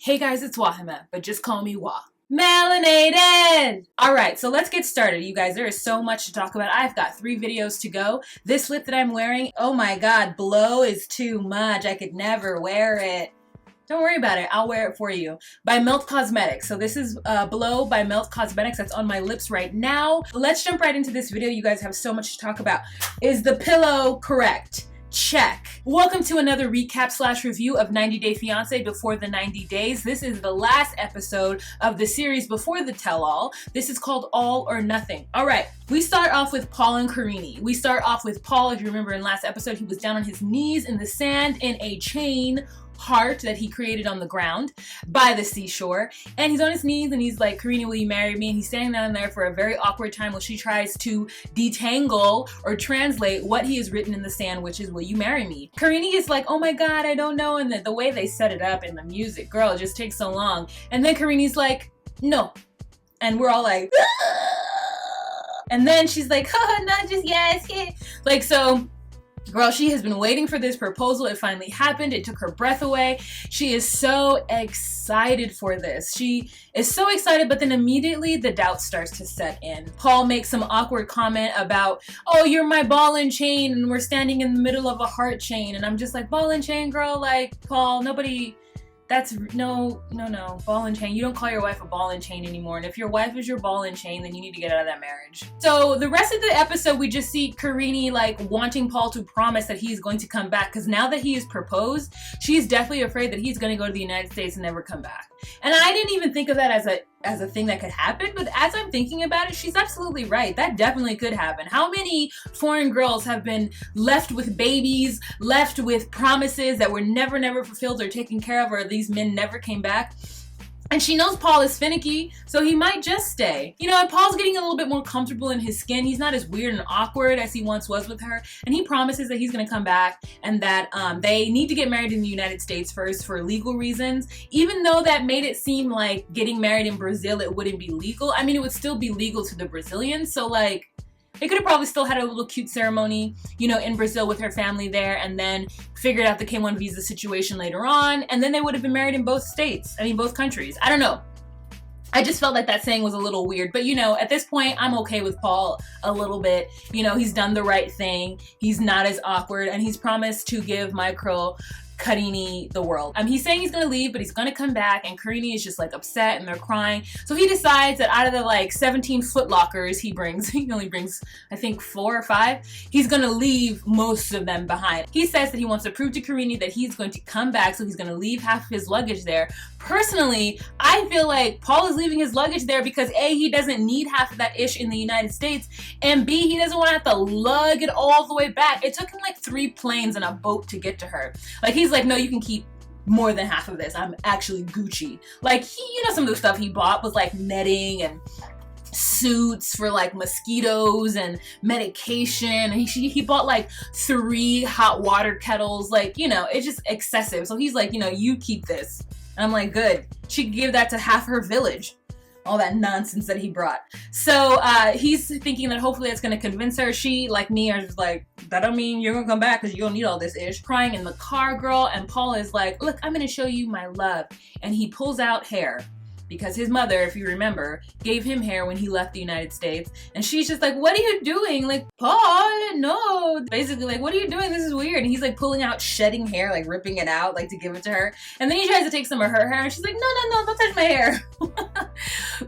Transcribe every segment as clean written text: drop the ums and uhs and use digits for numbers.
Hey guys, it's Wahima, but just call me Wah. Melanated! Alright, so let's get started, you guys. There is so much to talk about. I've got 3 videos to go. This lip that I'm wearing, oh my god, blow is too much. I could never wear it. Don't worry about it. I'll wear it for you. By Melt Cosmetics. So this is Blow by Melt Cosmetics. That's on my lips right now. Let's jump right into this video. You guys have so much to talk about. Is the pillow correct? Check. Welcome to another recap / review of 90 Day Fiancé before the 90 days. This is the last episode of the series before the tell-all. This is called All or Nothing. All right, we start off with Paul and Karine. We start off with Paul. If you remember in last episode, he was down on his knees in the sand in a chain heart that he created on the ground by the seashore, and he's on his knees and he's like, Karine, will you marry me? And he's standing down there for a very awkward time while she tries to detangle or translate what he has written in the sand, which is, will you marry me? Karine is like, oh my god, I don't know. And the way they set it up in the music, girl, it just takes so long. And then Karine's like, no. And we're all like, and then she's like, oh, not just yes, yeah. Like, so girl, she has been waiting for this proposal. It finally happened. It took her breath away. She is so excited for this. She is so excited, but then immediately the doubt starts to set in. Paul makes some awkward comment about, oh, you're my ball and chain, and we're standing in the middle of a heart chain. And I'm just like, ball and chain, girl? Like, Paul, nobody... That's no, ball and chain. You don't call your wife a ball and chain anymore. And if your wife is your ball and chain, then you need to get out of that marriage. So the rest of the episode, we just see Karine like wanting Paul to promise that he's going to come back. Because now that he has proposed, she's definitely afraid that he's going to go to the United States and never come back. And I didn't even think of that as a thing that could happen, but as I'm thinking about it, she's absolutely right. That definitely could happen. How many foreign girls have been left with babies, left with promises that were never fulfilled or taken care of, or these men never came back? And she knows Paul is finicky, so he might just stay. You know, and Paul's getting a little bit more comfortable in his skin. He's not as weird and awkward as he once was with her. And he promises that he's gonna come back and that they need to get married in the United States first for legal reasons. Even though that made it seem like getting married in Brazil, it wouldn't be legal. I mean, it would still be legal to the Brazilians. So like, they could have probably still had a little cute ceremony, you know, in Brazil with her family there, and then figured out the K1 visa situation later on, and then they would have been married in both states. I mean, both countries. I don't know. I just felt like that saying was a little weird. But, you know, at this point, I'm okay with Paul a little bit. You know, he's done the right thing. He's not as awkward, and he's promised to give my girl Karine the world. He's saying he's gonna leave, but he's gonna come back, and Karine is just like upset and they're crying. So he decides that out of the like 17 foot lockers he brings, he only brings I think 4 or 5, he's gonna leave most of them behind. He says that he wants to prove to Karine that he's going to come back, so he's gonna leave half of his luggage there. Personally, I feel like Paul is leaving his luggage there because A, he doesn't need half of that ish in the United States, and B, he doesn't want to have to lug it all the way back. It took him like 3 planes and a boat to get to her. Like, he's like, no, you can keep more than half of this. I'm actually Gucci. Like, he, you know, some of the stuff he bought was like netting and suits for like mosquitoes and medication. He bought like 3 hot water kettles. Like, you know, it's just excessive. So he's like, you know, you keep this. And I'm like, good. She could give that to half her village. All that nonsense that he brought. So he's thinking that hopefully that's going to convince her. She, like me, are just like, that don't mean you're going to come back because you don't need all this ish. Crying in the car, girl. And Paul is like, look, I'm going to show you my love. And he pulls out hair. Because his mother, if you remember, gave him hair when he left the United States. And she's just like, what are you doing? Like, Paul, no. Basically, like, what are you doing? This is weird. And he's like pulling out shedding hair, like ripping it out, like to give it to her. And then he tries to take some of her hair and she's like, no, don't touch my hair.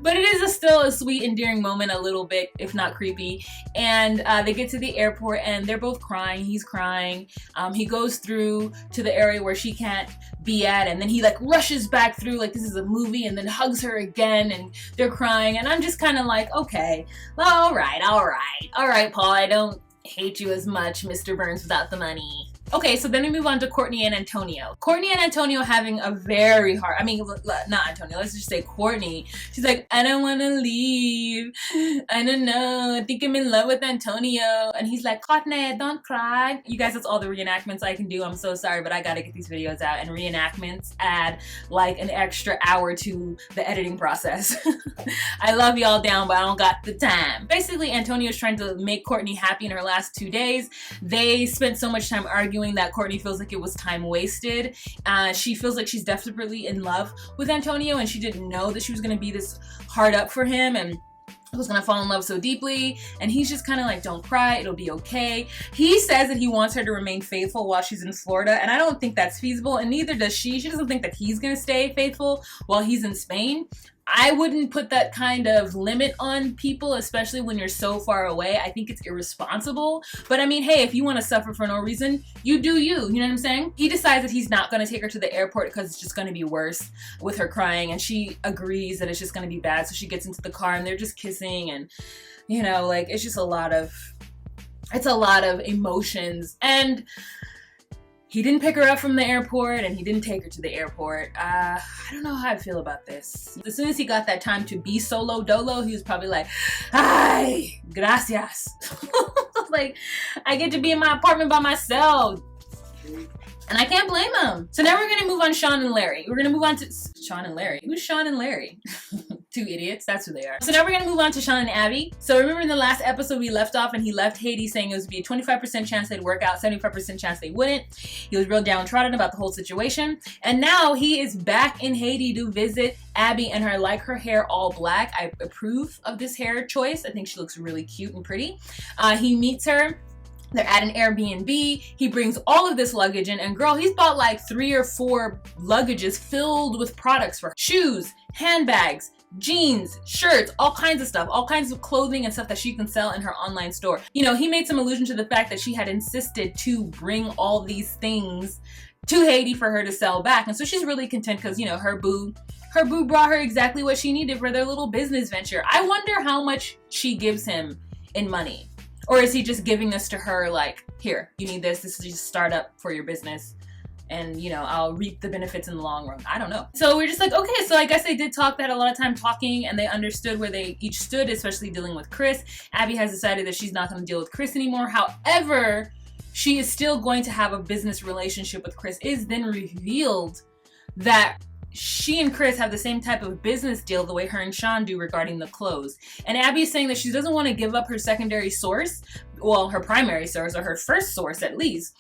But it is still a sweet, endearing moment, a little bit, if not creepy. And they get to the airport and they're both crying. He's crying. He goes through to the area where she can't be at, and then he like rushes back through like this is a movie, and then hugs her again, and they're crying, and I'm just kind of like, okay, all right, Paul, I don't hate you as much, Mr. Burns without the money. Okay, so then we move on to Courtney and Antonio. Courtney and Antonio having a very hard, I mean, not Antonio, let's just say Courtney. She's like, I don't want to leave. I don't know. I think I'm in love with Antonio. And he's like, Courtney, don't cry. You guys, that's all the reenactments I can do. I'm so sorry, but I gotta get these videos out. And reenactments add like an extra hour to the editing process. I love y'all down, but I don't got the time. Basically, Antonio's trying to make Courtney happy in her last 2 days. They spent so much time arguing arguing that Courtney feels like it was time wasted. She feels like she's desperately in love with Antonio, and she didn't know that she was going to be this hard up for him and was gonna fall in love so deeply, and he's just kind of like, don't cry, it'll be okay. He says that he wants her to remain faithful while she's in Florida, and I don't think that's feasible, and neither does she. She doesn't think that he's gonna stay faithful while he's in Spain. I wouldn't put that kind of limit on people, especially when you're so far away. I think it's irresponsible. But I mean, hey, if you want to suffer for no reason, you do you. You know what I'm saying? He decides that he's not going to take her to the airport because it's just going to be worse with her crying. And she agrees that it's just going to be bad. So she gets into the car and they're just kissing. And, you know, like, it's just a lot of emotions. And he didn't pick her up from the airport, and he didn't take her to the airport. I don't know how I feel about this. As soon as he got that time to be solo dolo, he was probably like, ay, gracias. Like, I get to be in my apartment by myself. And I can't blame him. So now we're going to move on Sean and Larry. We're going to move on to Sean and Larry. Who's Sean and Larry? Two idiots. That's who they are. So now we're going to move on to Sean and Abby. So remember in the last episode we left off and he left Haiti saying it was be a 25% chance they'd work out, 75% chance they wouldn't. He was real downtrodden about the whole situation. And now he is back in Haiti to visit Abby and her. I like her hair all black. I approve of this hair choice. I think she looks really cute and pretty. He meets her. They're at an Airbnb. He brings all of this luggage in, and girl, he's bought like 3 or 4 luggages filled with products for her. Shoes, handbags, jeans, shirts, all kinds of stuff, all kinds of clothing and stuff that she can sell in her online store. You know, he made some allusion to the fact that she had insisted to bring all these things to Haiti for her to sell back. And so she's really content because, you know, her boo brought her exactly what she needed for their little business venture. I wonder how much she gives him in money. Or is he just giving this to her like, here, you need this. This is just a startup for your business. And, you know, I'll reap the benefits in the long run. I don't know. So we're just like, okay, so I guess they did talk. They had a lot of time talking and they understood where they each stood, especially dealing with Chris. Abby has decided that she's not going to deal with Chris anymore. However, she is still going to have a business relationship with Chris. It is then revealed that she and Chris have the same type of business deal the way her and Sean do regarding the clothes. And Abby's saying that she doesn't want to give up her secondary source, well, her primary source, or her first source at least,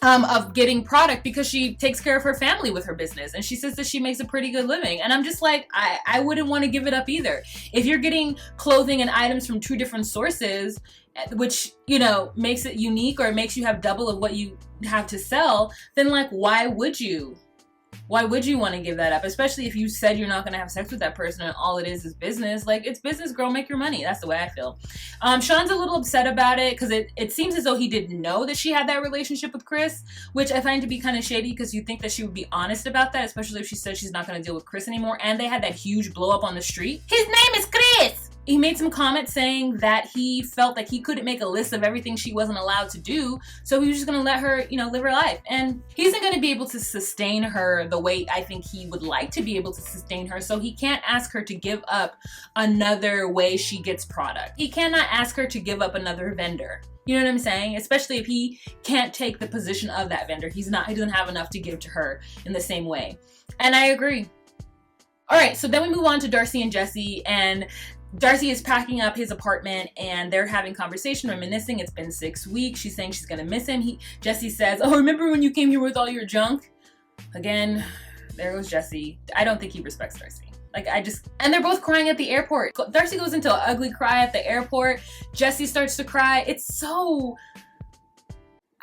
of getting product because she takes care of her family with her business. And she says that she makes a pretty good living. And I'm just like, I wouldn't want to give it up either. If you're getting clothing and items from 2 different sources, which, you know, makes it unique or makes you have double of what you have to sell, then like, why would you? Why would you want to give that up? Especially if you said you're not going to have sex with that person and all it is business. Like, it's business, girl, make your money. That's the way I feel. Sean's a little upset about it because it seems as though he didn't know that she had that relationship with Chris, which I find to be kind of shady because you think that she would be honest about that, especially if she said she's not going to deal with Chris anymore. And they had that huge blow up on the street. His name is Chris! He made some comments saying that he felt like he couldn't make a list of everything she wasn't allowed to do, so he was just gonna let her, you know, live her life. And he isn't gonna be able to sustain her the way I think he would like to be able to sustain her, so he can't ask her to give up another way she gets product. He cannot ask her to give up another vendor. You know what I'm saying? Especially if he can't take the position of that vendor. He doesn't have enough to give to her in the same way. And I agree. All right, so then we move on to Darcey and Jesse, and Darcey is packing up his apartment and they're having conversation, reminiscing. It's been 6 weeks. She's saying she's gonna miss him. Jesse says, oh, remember when you came here with all your junk? Again, there goes Jesse. I don't think he respects Darcey. And they're both crying at the airport. Darcey goes into an ugly cry at the airport. Jesse starts to cry. It's so,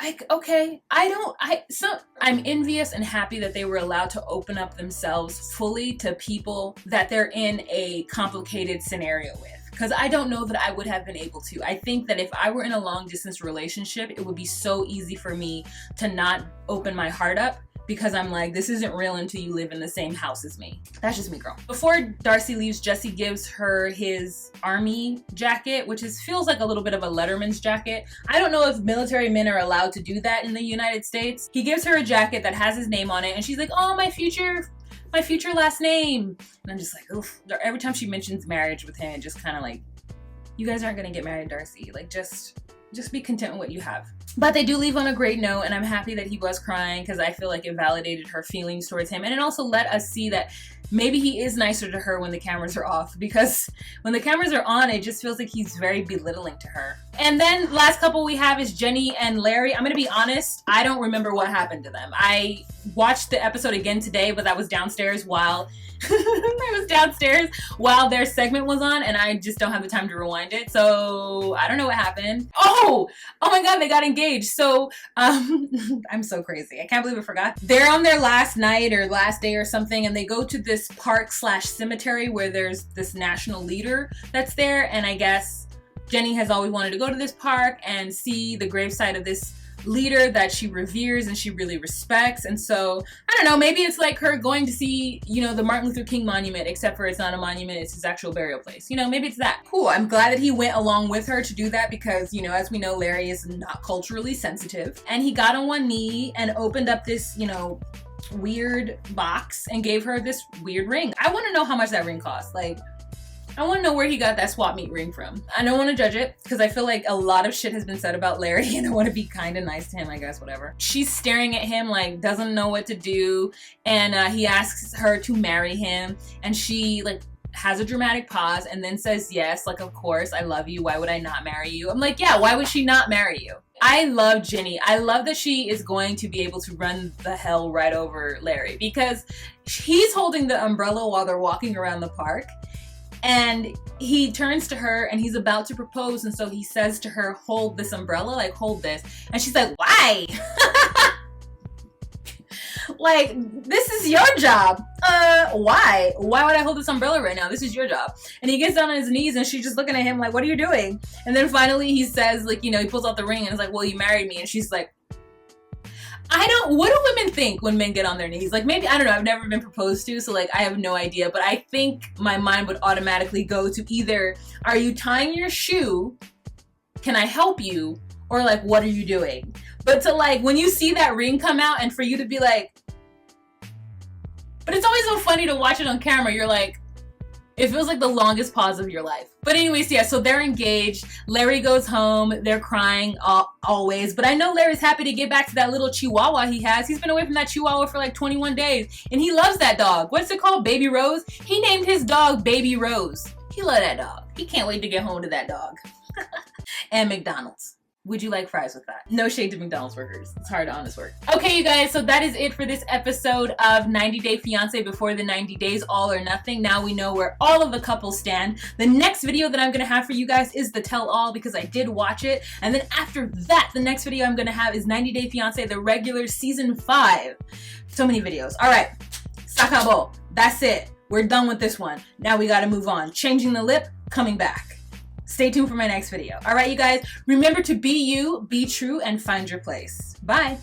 like, okay, I'm envious and happy that they were allowed to open up themselves fully to people that they're in a complicated scenario with. Because I don't know that I would have been able to. I think that if I were in a long distance relationship, it would be so easy for me to not open my heart up because I'm like, this isn't real until you live in the same house as me. That's just me, girl. Before Darcey leaves, Jesse gives her his army jacket, which feels like a little bit of a letterman's jacket. I don't know if military men are allowed to do that in the United States. He gives her a jacket that has his name on it, and she's like, oh, my future last name. And I'm just like, oof. Every time she mentions marriage with him, it just kind of like, you guys aren't gonna get married, Darcey. Like, just be content with what you have. But they do leave on a great note, and I'm happy that he was crying because I feel like it validated her feelings towards him. And it also let us see that maybe he is nicer to her when the cameras are off, because when the cameras are on, it just feels like he's very belittling to her. And then last couple we have is Jenny and Larry. I'm gonna be honest, I don't remember what happened to them. I watched the episode again today, but I was downstairs while their segment was on, and I just don't have the time to rewind it, so I don't know what happened. Oh my god, they got engaged. So I'm so crazy, I can't believe I forgot. They're on their last night or last day or something, and they go to this park / cemetery where there's this national leader that's there, and I guess Jenny has always wanted to go to this park and see the gravesite of this leader that she reveres and she really respects. And so I don't know, maybe it's like her going to see, you know, the Martin Luther King monument, except for it's not a monument, it's his actual burial place. You know, maybe it's that. Cool. I'm glad that he went along with her to do that, because, you know, as we know, Larry is not culturally sensitive, and he got on one knee and opened up this, you know, weird box and gave her this weird ring. I want to know how much that ring cost. Like, I want to know where he got that swap meet ring from. I don't want to judge it, because I feel like a lot of shit has been said about Larry, and I want to be kind of nice to him, I guess, whatever. She's staring at him like doesn't know what to do, and he asks her to marry him, and she like has a dramatic pause and then says yes, like, of course, I love you, why would I not marry you? I'm like, yeah, why would she not marry you? I love Jenny. I love that she is going to be able to run the hell right over Larry, because he's holding the umbrella while they're walking around the park. And he turns to her and he's about to propose, and so he says to her, hold this umbrella, like, hold this. And she's like, why? Like, this is your job. Why? Why would I hold this umbrella right now? This is your job. And he gets down on his knees and she's just looking at him like, what are you doing? And then finally he says, like, you know, he pulls out the ring and is like, well, you married me. And she's like, what do women think when men get on their knees? Like, maybe, I don't know, I've never been proposed to, so like I have no idea, but I think my mind would automatically go to either, are you tying your shoe? Can I help you? Or like, what are you doing? But to like, when you see that ring come out and for you to be like, but it's always so funny to watch it on camera, you're like, it feels like the longest pause of your life. But anyways, yeah, so they're engaged. Larry goes home. They're crying always. But I know Larry's happy to get back to that little chihuahua he has. He's been away from that chihuahua for like 21 days. And he loves that dog. What's it called? Baby Rose? He named his dog Baby Rose. He loved that dog. He can't wait to get home to that dog. And McDonald's. Would you like fries with that? No shade to McDonald's workers. It's hard, honest work. Okay, you guys, so that is it for this episode of 90 Day Fiancé before the 90 days, all or nothing. Now we know where all of the couples stand. The next video that I'm gonna have for you guys is the tell-all, because I did watch it. And then after that, the next video I'm gonna have is 90 Day Fiancé, the regular season 5. So many videos. All right, Sakabo, that's it. We're done with this one. Now we gotta move on. Changing the lip, coming back. Stay tuned for my next video. All right, you guys, remember to be you, be true, and find your place. Bye.